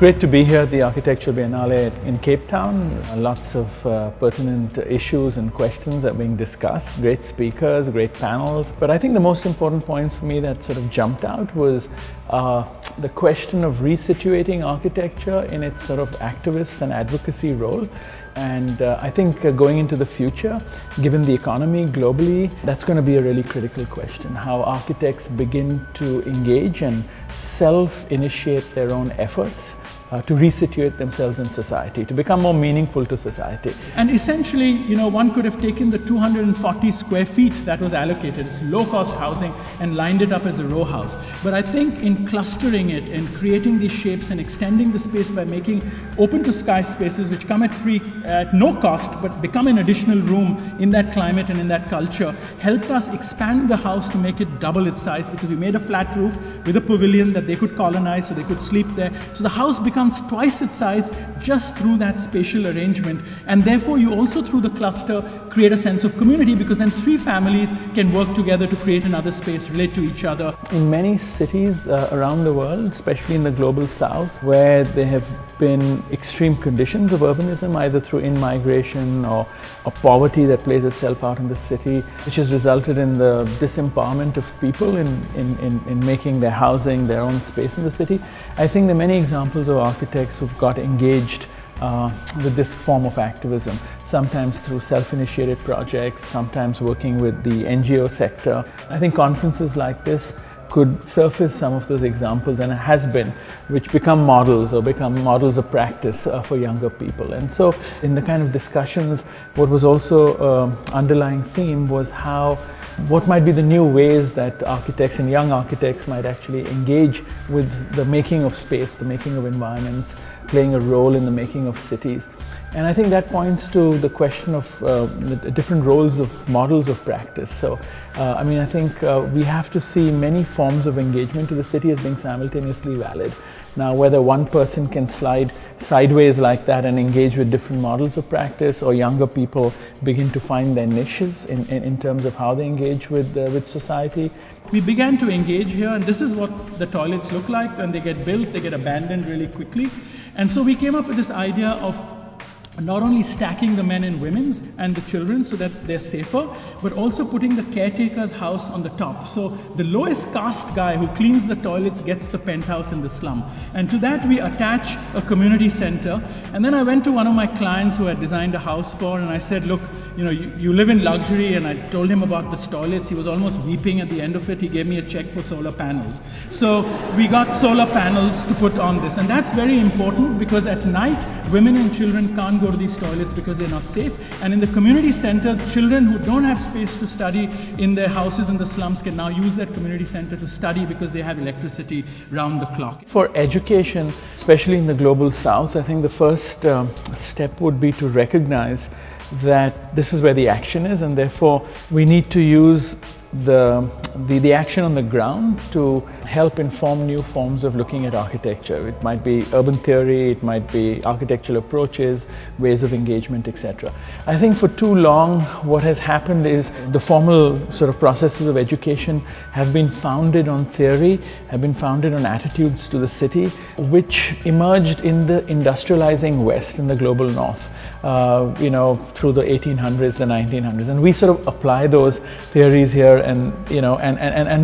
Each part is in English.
Great to be here at the Architecture Biennale in Cape Town. Lots of pertinent issues and questions are being discussed. Great speakers, great panels. But I think the most important points for me that sort of jumped out was the question of resituating architecture in its sort of activist and advocacy role. And I think going into the future, given the economy globally, that's going to be a really critical question. How architects begin to engage and self-initiate their own efforts to resituate themselves in society, to become more meaningful to society. And essentially, one could have taken the 240 square feet that was allocated as low-cost housing and lined it up as a row house. But I think in clustering it and creating these shapes and extending the space by making open-to-sky spaces which come at no cost, but become an additional room in that climate and in that culture, helped us expand the house to make it double its size, because we made a flat roof with a pavilion that they could colonize, so they could sleep there. So the house becomes twice its size just through that spatial arrangement, and therefore you also through the cluster create a sense of community, because then 3 families can work together to create another space, relate to each other. In many cities around the world, especially in the global south, where there have been extreme conditions of urbanism, either through in-migration or poverty that plays itself out in the city, which has resulted in the disempowerment of people in making their housing their own space in the city. I think there are many examples of architects who've got engaged with this form of activism, sometimes through self-initiated projects, sometimes working with the NGO sector. I think conferences like this could surface some of those examples, and it has been, which become models or become models of practice for younger people. And so in the kind of discussions, what was also underlying theme was what might be the new ways that architects and young architects might actually engage with the making of space, the making of environments, playing a role in the making of cities. And I think that points to the question of the different roles of models of practice. So, I think we have to see many forms of engagement to the city as being simultaneously valid. Now, whether one person can slide sideways like that and engage with different models of practice, or younger people begin to find their niches in terms of how they engage with society. We began to engage here, and this is what the toilets look like. When they get built, they get abandoned really quickly. And so we came up with this idea of not only stacking the men and women's and the children so that they're safer, but also putting the caretaker's house on the top. So the lowest caste guy who cleans the toilets gets the penthouse in the slum. And to that we attach a community center. And then I went to one of my clients who had designed a house for, and I said, look, you live in luxury, and I told him about the toilets. He was almost weeping at the end of it. He gave me a check for solar panels. So we got solar panels to put on this. And that's very important, because at night, women and children can't go to these toilets because they're not safe. And in the community center, children who don't have space to study in their houses in the slums can now use that community center to study, because they have electricity round the clock. For education, especially in the global south, I think the first step would be to recognize that this is where the action is, and therefore we need to use the action on the ground to help inform new forms of looking at architecture. It might be urban theory, it might be architectural approaches, ways of engagement, etc. I think for too long what has happened is the formal sort of processes of education have been founded on theory, have been founded on attitudes to the city, which emerged in the industrializing West, in the global North. Through the 1800s, the 1900s, and we sort of apply those theories here, and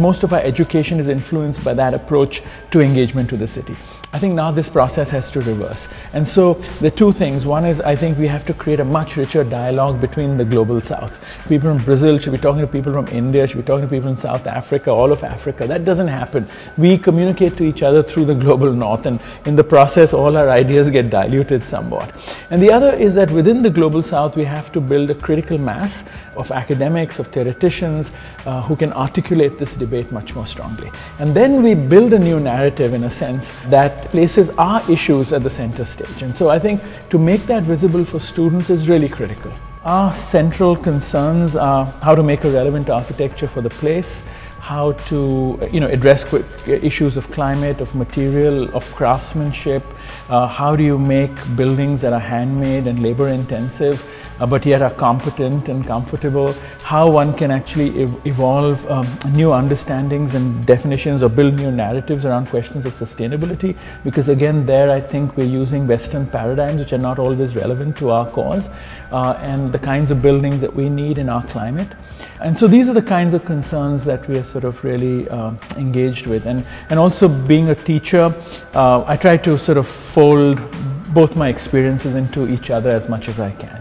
most of our education is influenced by that approach to engagement to the city. I think now this process has to reverse. And so the two things. One is, I think we have to create a much richer dialogue between the global south. People from Brazil should be talking to people from India, should be talking to people in South Africa, all of Africa. That doesn't happen. We communicate to each other through the global north, and in the process all our ideas get diluted somewhat. And the other is that within the global south we have to build a critical mass of academics, of theoreticians who can articulate this debate much more strongly. And then we build a new narrative, in a sense, that places our issues at the center stage. And so I think to make that visible for students is really critical. Our central concerns are how to make a relevant architecture for the place, how to address issues of climate, of material, of craftsmanship. How do you make buildings that are handmade and labor intensive but yet are competent and comfortable? How one can actually evolve new understandings and definitions or build new narratives around questions of sustainability, because again there I think we're using Western paradigms which are not always relevant to our cause and the kinds of buildings that we need in our climate. And so these are the kinds of concerns that we are sort of really engaged with. And also being a teacher, I try to sort of fold both my experiences into each other as much as I can.